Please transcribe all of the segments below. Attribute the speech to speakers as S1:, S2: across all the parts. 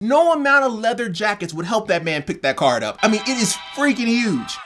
S1: No amount of leather jackets would help that man pick that card up. I mean, it is freaking huge.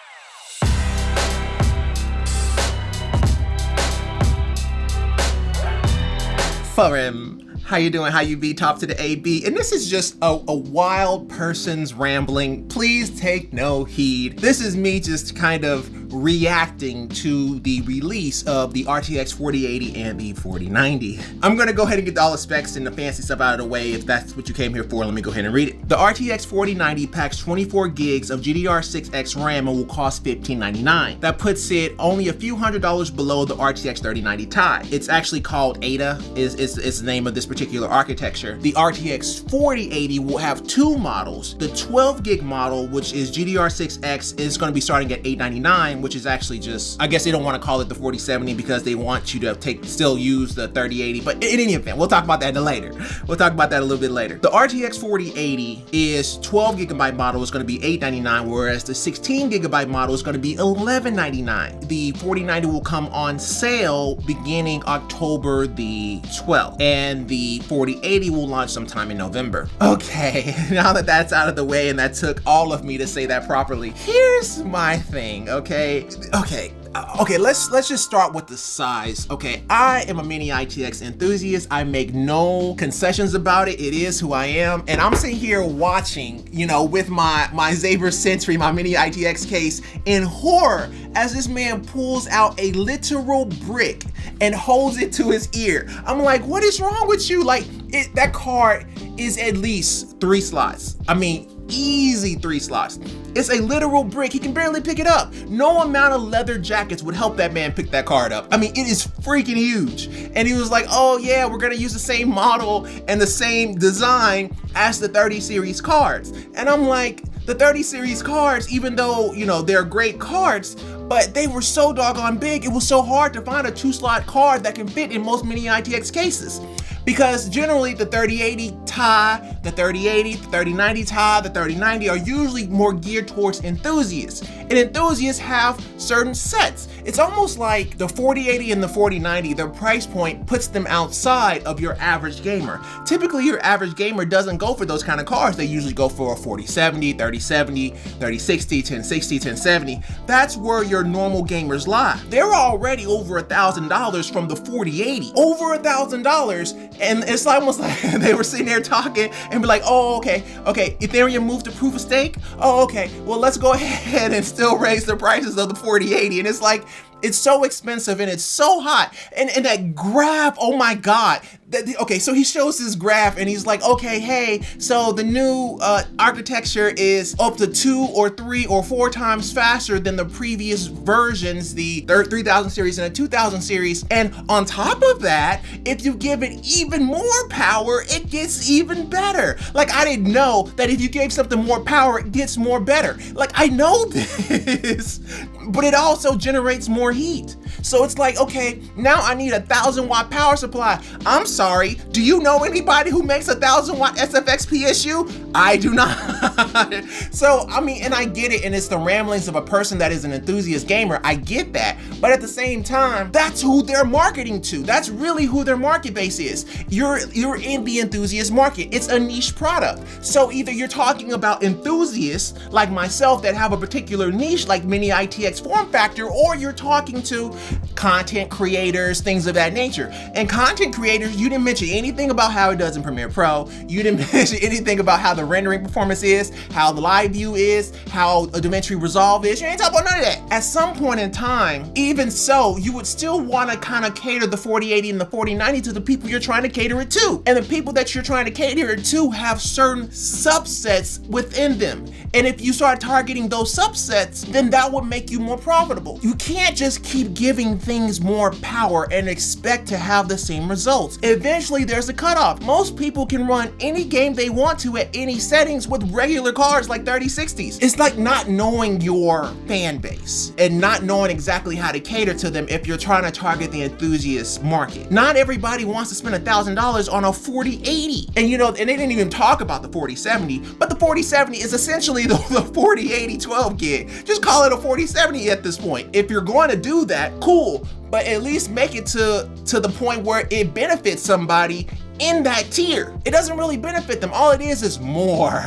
S1: For him. How you doing? How you be? Top to the AB. And this is just a wild person's rambling. Please take no heed. This is me just kind of reacting to the release of the RTX4080 and the 4090. I'm gonna go ahead and get all the specs and the fancy stuff out of the way. If that's what you came here for, let me go ahead and read it. The RTX4090 packs 24 gigs of GDDR6X RAM and will cost $1599. That puts it only a few $100s below the RTX3090 Ti. It's actually called Ada, is the name of this particular architecture. The RTX4080 will have two models. The 12 gig model, which is GDDR6X, is going to be starting at $899, which is actually just, I guess they don't want to call it the 4070 because they want you to still use the 3080, but in any event, we'll talk about that later. We'll talk about that a little bit later. The RTX4080 is 12 gigabyte model is going to be $899, whereas the 16 gigabyte model is going to be $1199. The 4090 will come on sale beginning October the 12th, and the 4080 will launch sometime in November. Okay, now that that's out of the way and that took all of me to say that properly, here's my thing, okay, let's just start with the size. Okay, I am a mini ITX enthusiast. I make no concessions about it. It is who I am. And I'm sitting here watching, you know, with my Xavier Sentry, my mini ITX case, in horror as this man pulls out a literal brick and holds it to his ear. I'm like, what is wrong with you? Like, that card is at least 3 slots. I mean, easy 3 slots. It's a literal brick. He can barely pick it up. No amount of leather jackets would help that man pick that card up. I mean, it is freaking huge. And he was like, oh yeah, we're gonna use the same model and the same design as the 30 series cards. And I'm like, the 30 series cards, even though, you know, they're great cards, but they were so doggone big, it was so hard to find a 2-slot card that can fit in most mini ITX cases. Because generally the 3080 Ti, the 3080, the 3090 Ti, the 3090 are usually more geared towards enthusiasts. And enthusiasts have certain sets. It's almost like the 4080 and the 4090, their price point puts them outside of your average gamer. Typically your average gamer doesn't go for those kind of cards. They usually go for a 4070, 3070, 3060, 1060, 1070. That's where your normal gamers lie. They're already over $1,000 from the 4080. Over $1,000. And it's almost like they were sitting there talking and be like, oh, okay, Ethereum moved to proof of stake. Oh, okay, well, let's go ahead and still raise the prices of the 4080. And it's like, it's so expensive and it's so hot. And that graph, oh my God. Okay, so he shows this graph and he's like, okay, hey, so the new architecture is up to 2 or 3 or 4 times faster than the previous versions, the 3000 series and the 2000 series. And on top of that, if you give it even more power, it gets even better. Like, I didn't know that if you gave something more power, it gets more better. Like, I know this, but it also generates more heat. So it's like, okay, now I need a 1000-watt power supply. I'm sorry, do you know anybody who makes a 1000-watt SFX PSU? I do not. So, I mean, and I get it, and it's the ramblings of a person that is an enthusiast gamer. I get that. But at the same time, that's who they're marketing to. That's really who their market base is. You're in the enthusiast market. It's a niche product. So either you're talking about enthusiasts like myself that have a particular niche like mini ITX form factor, or you're talking to content creators, things of that nature. And content creators, you didn't mention anything about how it does in Premiere Pro. You didn't mention anything about how the rendering performance is, how the live view is, how a DaVinci Resolve is. You ain't talking about none of that. At some point in time, even so, you would still want to kind of cater the 4080 and the 4090 to the people you're trying to cater it to. And the people that you're trying to cater it to have certain subsets within them. And if you start targeting those subsets, then that would make you more profitable. You can't just keep giving things more power and expect to have the same results. Eventually there's a cutoff. Most people can run any game they want to at any settings with regular cards like 3060s. It's like not knowing your fan base and not knowing exactly how to cater to them if you're trying to target the enthusiast market. Not everybody wants to spend $1,000 on a 4080. And you know, and they didn't even talk about the 4070, but the 4070 is essentially the 4080 12 gig. Just call it a 4070 at this point. If you're going to do that, cool, but at least make it to the point where it benefits somebody in that tier. It doesn't really benefit them. All it is more.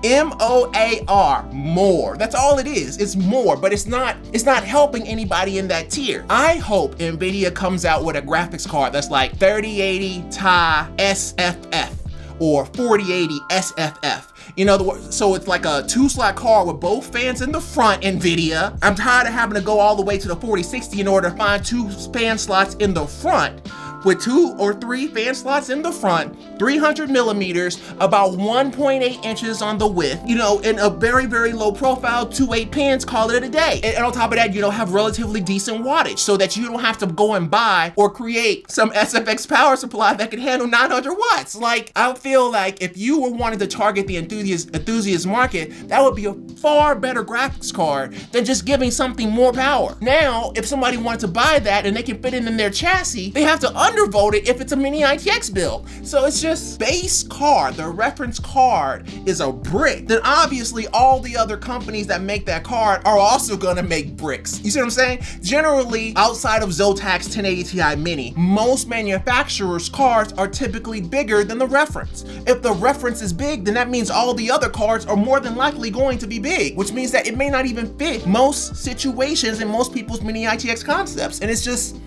S1: M-O-A-R, more. That's all it is. It's more, but it's not helping anybody in that tier. I hope Nvidia comes out with a graphics card that's like 3080 Ti SFF or 4080 SFF. You know, so it's like a 2-slot card with both fans in the front, Nvidia. I'm tired of having to go all the way to the 4060 in order to find 2 fan slots in the front, with 2 or 3 fan slots in the front, 300 millimeters, about 1.8 inches on the width, you know, and a very, very low profile, 2.8 pins, call it a day. And on top of that, you know, have relatively decent wattage so that you don't have to go and buy or create some SFX power supply that can handle 900 watts. Like, I feel like if you were wanting to target the enthusiast market, that would be a far better graphics card than just giving something more power. Now, if somebody wanted to buy that and they can fit it in their chassis, they have to undervote it if it's a mini ITX build. So it's just base card. The reference card is a brick. Then obviously all the other companies that make that card are also gonna make bricks. You see what I'm saying? Generally, outside of Zotac's 1080 Ti Mini, most manufacturers' cards are typically bigger than the reference. If the reference is big, then that means all the other cards are more than likely going to be big, which means that it may not even fit most situations in most people's mini ITX concepts. And it's just,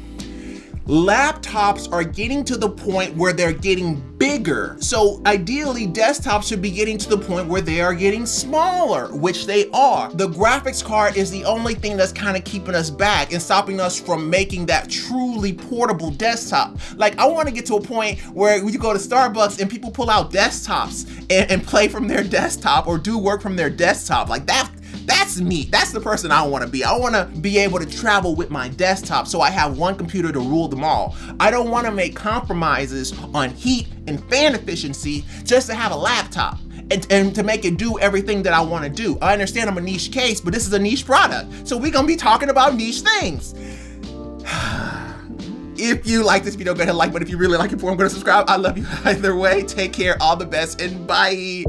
S1: laptops are getting to the point where they're getting bigger. So ideally, desktops should be getting to the point where they are getting smaller, which they are. The graphics card is the only thing that's kind of keeping us back and stopping us from making that truly portable desktop. Like, I want to get to a point where you go to Starbucks and people pull out desktops and play from their desktop or do work from their desktop. Like, that's me. That's the person I want to be. I want to be able to travel with my desktop so I have one computer to rule them all. I don't want to make compromises on heat and fan efficiency just to have a laptop and to make it do everything that I want to do. I understand I'm a niche case, but this is a niche product. So we're going to be talking about niche things. If you like this video, go ahead and like, but if you really like it, I'm going to subscribe. I love you either way. Take care, all the best, and bye.